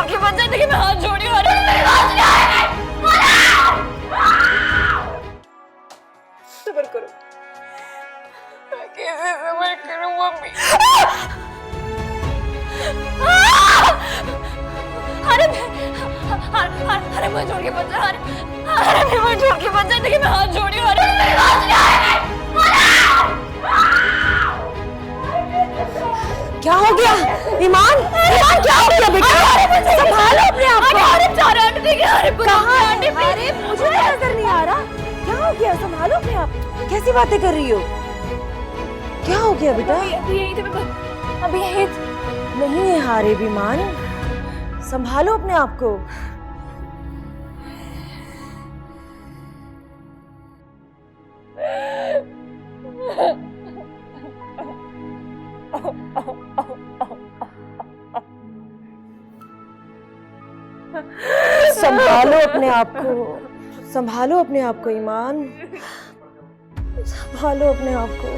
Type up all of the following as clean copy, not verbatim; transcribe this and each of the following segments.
के बचा, देखिए मैं हाथ जोड़ी हूँ। अरे मेरी बात नहीं आ रही। सब्र करो। मैं कैसे सब्र करूँ मम्मी? अरे मैं छोड़ के बचा, अरे मैं छोड़ के बचा, देखिए मैं हाथ जोड़ी हूँ। अरे मेरी बात नहीं आ रही। क्या हो गया ईमान? ईमान क्या हो गया बेटा? संभालो अपने आप को। कहाँ? अरे मुझे नजर नहीं आ रहा। क्या हो गया? संभालो अपने आप। कैसी बातें कर रही हो? क्या हो गया बेटा? यही थे अभी यही नहीं है हारे ईमान, संभालो अपने आप को। संभालो अपने आप को, संभालो अपने आप को ईमान, संभालो अपने आप को।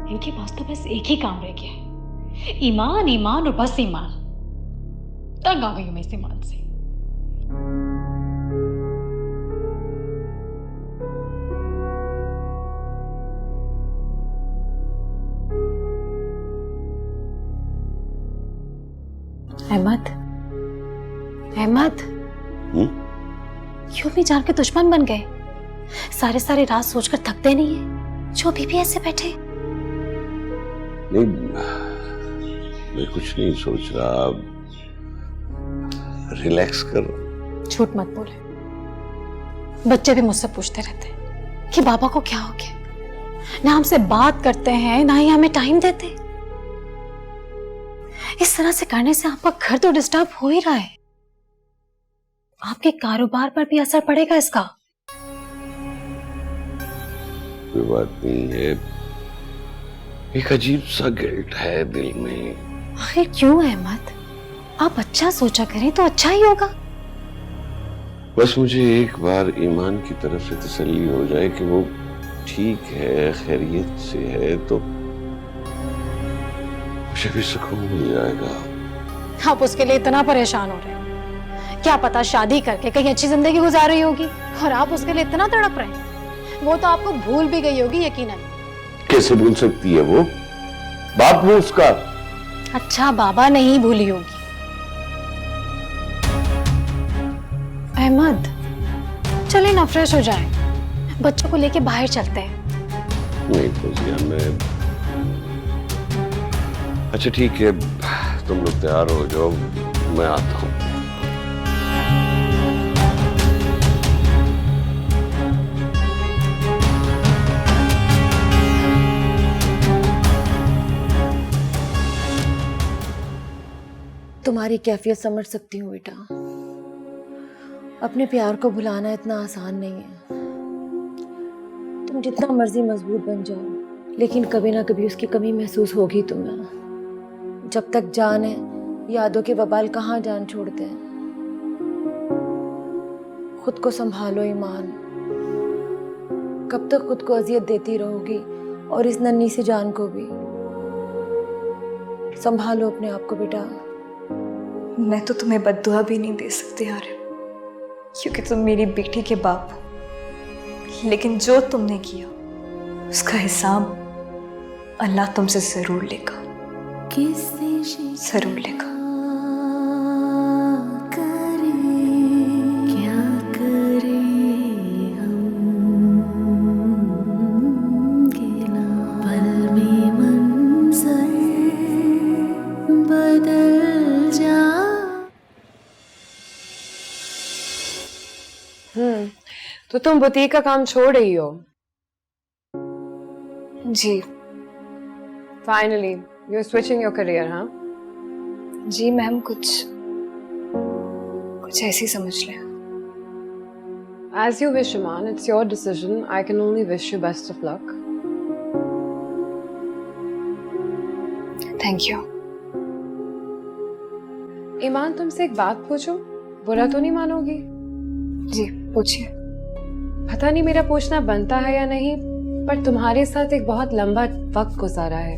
इनके पास तो बस एक ही काम रह गया है, ईमान ईमान और बस ईमान। तंग आ गई हूं मैं इस ईमान से। अहमद, अहमद, क्यों भी जान के दुश्मन बन गए? सारे सारे रात सोचकर थकते नहीं है जो अभी भी ऐसे बैठे? नहीं, मैं कुछ नहीं सोच रहा, रिलैक्स कर। झूठ मत बोले। बच्चे भी मुझसे पूछते रहते हैं कि बाबा को क्या हो गया। ना हमसे बात करते हैं, ना ही हमें टाइम देते। इस तरह से करने से आपका घर तो डिस्टर्ब हो ही रहा है, आपके कारोबार पर भी असर पड़ेगा इसका। कोई बात नहीं है, एक अजीब सा गिल्ट है दिल में। आखिर क्यों अहमद? आप अच्छा सोचा करें तो अच्छा ही होगा। बस मुझे एक बार ईमान की तरफ से तसल्ली हो जाए कि वो ठीक है, खैरियत से है, तो मुझे भी सुकून मिल जाएगा। आप उसके लिए इतना परेशान हो रहे हैं, क्या पता शादी करके कहीं अच्छी जिंदगी गुजार रही होगी और आप उसके लिए इतना तड़प रहे हैं। वो तो आपको भूल भी गई होगी यकीनन। कैसे भूल सकती है वो? बाप वो उसका। अच्छा, बाबा नहीं भूली होगी। अहमद, चलिए ना फ्रेश हो जाए, बच्चों को लेके बाहर चलते हैं। नहीं फौजिया, मैं अच्छा ठीक है, तुम लोग तैयार हो जाओ, मैं आता हूँ। तुम्हारी कैफियत समझ सकती हूँ बेटा, अपने प्यार को भुलाना इतना आसान नहीं है। तुम जितना मर्जी मजबूत बन जाओ, लेकिन कभी ना कभी उसकी कमी महसूस होगी तुम्हें। जब तक जान है, यादों के वबाल कहाँ जान छोड़ते हैं। खुद को संभालो ईमान, कब तक खुद को अजियत देती रहोगी और इस नन्ही सी जान को भी। संभालो अपने आप को बेटा। मैं तो तुम्हें बद्दुआ भी नहीं दे सकती यार, क्योंकि तुम मेरी बेटी के बाप हो। लेकिन जो तुमने किया उसका हिसाब अल्लाह तुमसे जरूर लेगा, जरूर लेगा। तो तुम बुटीक का काम छोड़ रही हो? जी finally you are switching your career, हाँ? जी मैम, कुछ कुछ ऐसे ही समझ लें। As you wish, Iman. It's your decision. I can only wish you best of luck. Thank you. Iman, तुमसे एक बात पूछूं? बुरा तो नहीं मानोगी? जी पूछिए। पता नहीं मेरा पूछना बनता है या नहीं, पर तुम्हारे साथ एक बहुत लंबा वक्त गुजारा है।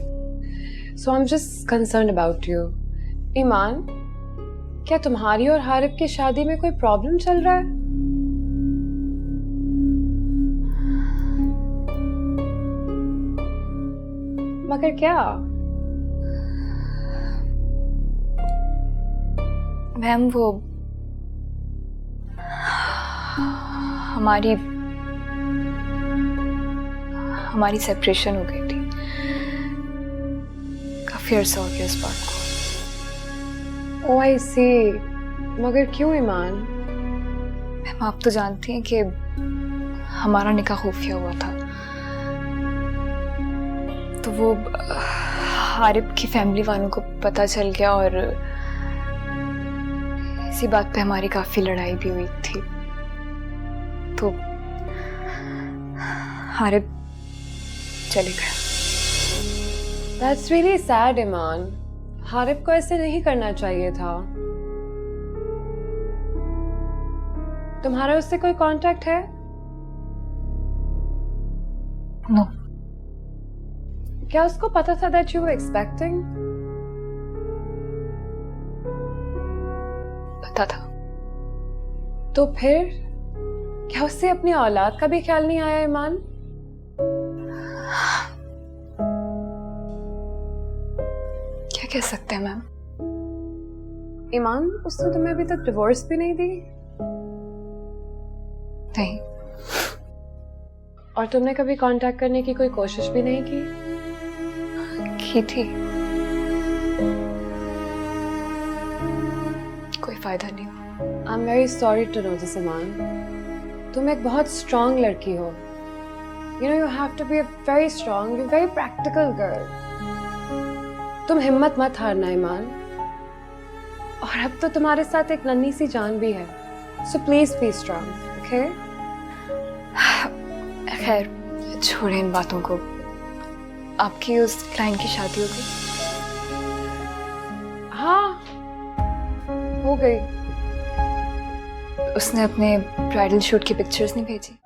So I'm just concerned about you. ईमान, क्या तुम्हारी और हारिब की शादी में कोई प्रॉब्लम चल रहा है? मगर क्या? मैम वो हमारी सेपरेशन हो गई थी। काफी अरसा हो गया इस बात को। ओह आई सी। मगर क्यों ईमान? मैम आप तो जानती हैं कि हमारा निकाह खुफिया हुआ था, तो वो हारिब की फैमिली वालों को पता चल गया और इसी बात पे हमारी काफी लड़ाई भी हुई थी। तो हारिब चले गए। That's really sad, ईमान। हारिब को ऐसे नहीं करना चाहिए था। तुम्हारा उससे कोई कांटेक्ट है? नो। क्या उसको पता था that you were expecting? पता था। तो फिर क्या उससे अपनी औलाद का भी ख्याल नहीं आया ईमान? क्या कह सकते हैं मैम? ईमान, उसने तुम्हें अभी तक डिवोर्स भी नहीं दी? नहीं। और तुमने कभी कांटेक्ट करने की कोई कोशिश भी नहीं की? की थी, कोई फायदा नहीं हुआ। I am very sorry to know this Iman. तुम एक बहुत स्ट्रांग लड़की हो। You know you have to be a very strong, you very practical girl. तुम हिम्मत मत हारना ईमान। और अब तो तुम्हारे साथ एक नन्ही सी जान भी है, so please be strong, okay? खैर छोड़े इन बातों को। आपकी उस क्लाइंट की शादी हो गई? हाँ, हो गई। उसने अपने ब्राइडल शूट की पिक्चर्स नहीं भेजी?